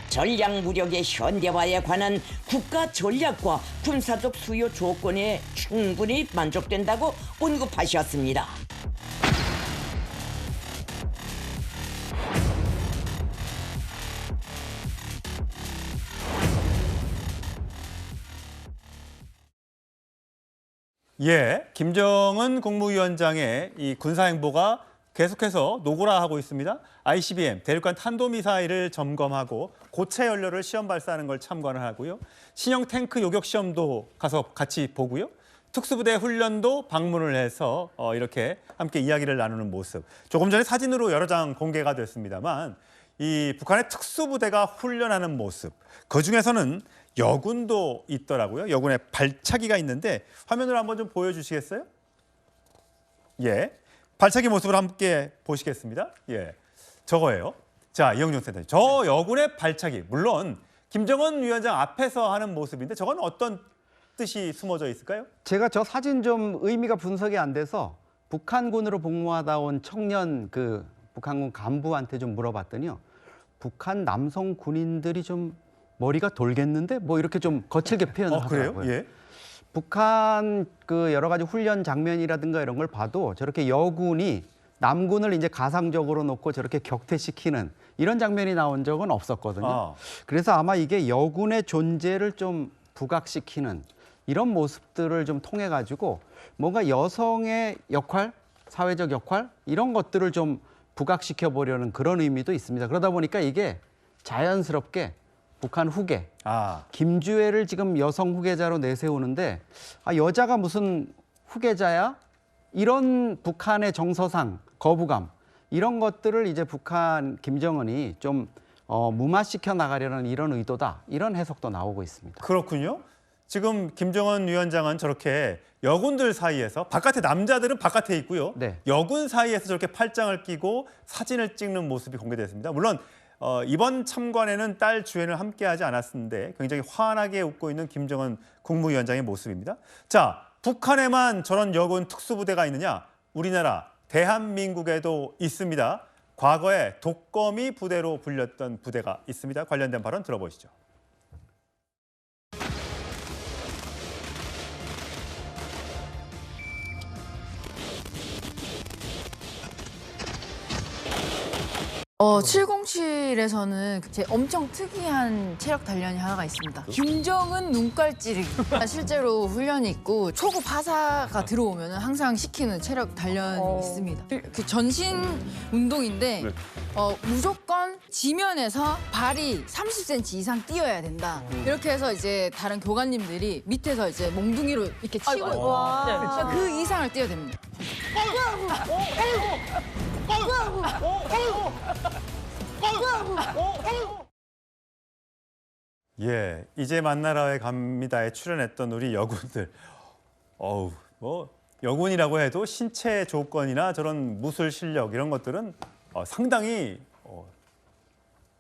전략무력의 현대화에 관한 국가 전략과 군사적 수요 조건에 충분히 만족된다고 언급하셨습니다. 예, 김정은 국무위원장의 이 군사행보가 계속해서 노골화하고 있습니다. ICBM, 대륙간 탄도미사일을 점검하고 고체 연료를 시험 발사하는 걸 참관을 하고요. 신형 탱크 요격 시험도 가서 같이 보고요. 특수부대 훈련도 방문을 해서 이렇게 함께 이야기를 나누는 모습. 조금 전에 사진으로 여러 장 공개가 됐습니다만 이 북한의 특수부대가 훈련하는 모습. 그중에서는 여군도 있더라고요. 여군의 발차기가 있는데 화면으로 한번 좀 보여주시겠어요? 예, 발차기 모습을 함께 보시겠습니다. 예, 저거예요. 자, 이영종 센터님. 저 여군의 발차기. 물론 김정은 위원장 앞에서 하는 모습인데 저건 어떤 뜻이 숨어져 있을까요? 제가 저 사진 좀 의미가 분석이 안 돼서 북한군으로 복무하다 온 청년 북한군 간부한테 좀 물어봤더니요. 북한 남성 군인들이 좀 머리가 돌겠는데 뭐 이렇게 좀 거칠게 표현을 하더라고요. 그래요? 예. 북한 여러 가지 훈련 장면이라든가 이런 걸 봐도 저렇게 여군이 남군을 이제 가상적으로 놓고 저렇게 격퇴시키는 이런 장면이 나온 적은 없었거든요. 그래서 아마 이게 여군의 존재를 좀 부각시키는 이런 모습들을 좀 통해 가지고 뭔가 여성의 역할, 사회적 역할 이런 것들을 좀 부각시켜 보려는 그런 의미도 있습니다. 그러다 보니까 이게 자연스럽게 북한 후계, 김주애를 지금 여성 후계자로 내세우는데 여자가 무슨 후계자야? 이런 북한의 정서상, 거부감 이런 것들을 이제 북한 김정은이 좀 무마시켜 나가려는 이런 의도다. 이런 해석도 나오고 있습니다. 그렇군요. 지금 김정은 위원장은 저렇게 여군들 사이에서 바깥에 남자들은 바깥에 있고요. 네. 여군 사이에서 저렇게 팔짱을 끼고 사진을 찍는 모습이 공개됐습니다. 물론 이번 참관에는 딸 주연을 함께하지 않았는데 굉장히 환하게 웃고 있는 김정은 국무위원장의 모습입니다. 자, 북한에만 저런 여군 특수부대가 있느냐? 우리나라 대한민국에도 있습니다. 과거에 독거미 부대로 불렸던 부대가 있습니다. 관련된 발언 들어보시죠. 어, 707에서는 제 엄청 특이한 체력 단련이 하나가 있습니다. 김정은 눈깔 찌르기. 실제로 훈련이 있고 초급 하사가 들어오면 항상 시키는 체력 단련이 있습니다. 그 전신 운동인데 무조건 지면에서 발이 30cm 이상 뛰어야 된다. 이렇게 해서 이제 다른 교관님들이 밑에서 이제 몽둥이로 이렇게 치고 그 이상을 뛰어야 됩니다. 예, 이제 만나러에 갑니다에 출연했던 우리 여군들. 뭐 여군이라고 해도 신체 조건이나 저런 무술 실력 이런 것들은 상당히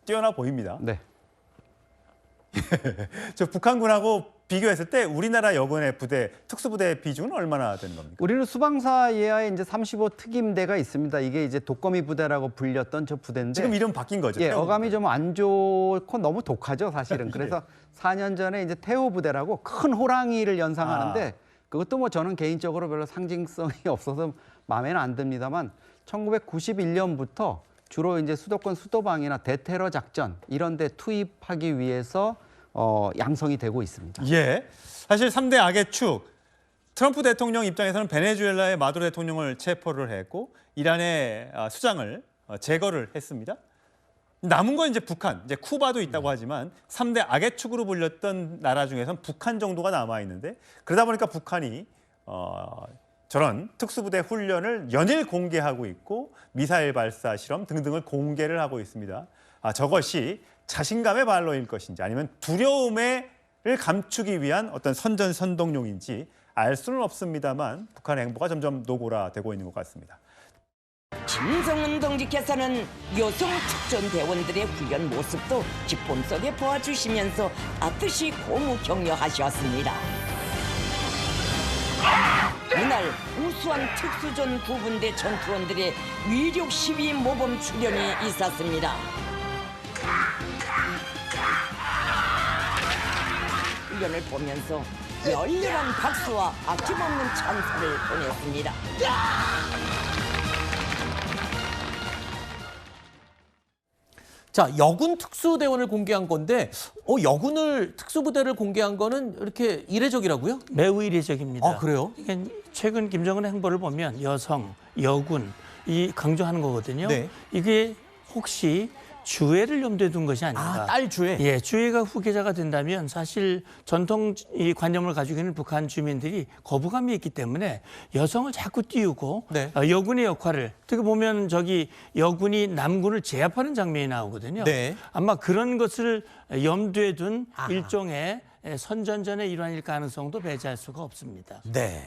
뛰어나 보입니다. 네. 저 북한군하고 비교했을 때 우리나라 여군의 부대, 특수부대 비중은 얼마나 되는 겁니까? 우리는 수방사 예하에 이제 35 특임대가 있습니다. 이게 이제 독거미 부대라고 불렸던 저 부대인데 지금 이름 바뀐 거죠? 예, 태호 어감이 부대. 좀 안 좋고 너무 독하죠, 사실은. 그래서 4년 전에 이제 태호 부대라고 큰 호랑이를 연상하는데 그것도 뭐 저는 개인적으로 별로 상징성이 없어서 마음에는 안 듭니다만 1991년부터 주로 이제 수도권 수도방이나 대테러 작전 이런 데 투입하기 위해서 양성이 되고 있습니다. 예, 사실 3대 악의 축. 트럼프 대통령 입장에서는 베네수엘라의 마두로 대통령을 체포를 했고 이란의 수장을 제거를 했습니다. 남은 건 이제 북한, 이제 쿠바도 있다고 하지만 3대 악의 축으로 불렸던 나라 중에서는 북한 정도가 남아 있는데 그러다 보니까 북한이 저런 특수부대 훈련을 연일 공개하고 있고 미사일 발사 실험 등등을 공개를 하고 있습니다. 저것이 자신감의 발로일 것인지 아니면 두려움을 감추기 위한 어떤 선전선동용인지 알 수는 없습니다만 북한의 행보가 점점 노골화되고 있는 것 같습니다. 김정은 동지께서는 여성 특전 대원들의 훈련 모습도 기쁨 속에 보아주시면서 뜻이 고무 격려하셨습니다. 이날 우수한 특수전 구분대 전투원들의 위력 시위 모범 출연이 있었습니다. 훈련을 보면서 열렬한 박수와 아낌없는 찬사를 보냈습니다. 자, 여군 특수대원을 공개한 건데 여군을 특수부대를 공개한 거는 이렇게 이례적이라고요? 매우 이례적입니다. 아, 그래요? 이게 최근 김정은 행보를 보면 여성, 여군 이 강조하는 거거든요. 네. 이게 혹시 주애를 염두에 둔 것이 아닌가. 아, 딸 주애. 예, 주애가 후계자가 된다면 사실 전통 이 관념을 가지고 있는 북한 주민들이 거부감이 있기 때문에 여성을 자꾸 띄우고 네. 여군의 역할을 어떻게 보면 저기 여군이 남군을 제압하는 장면이 나오거든요. 네. 아마 그런 것을 염두에 둔 아하. 일종의 선전전의 일환일 가능성도 배제할 수가 없습니다. 네.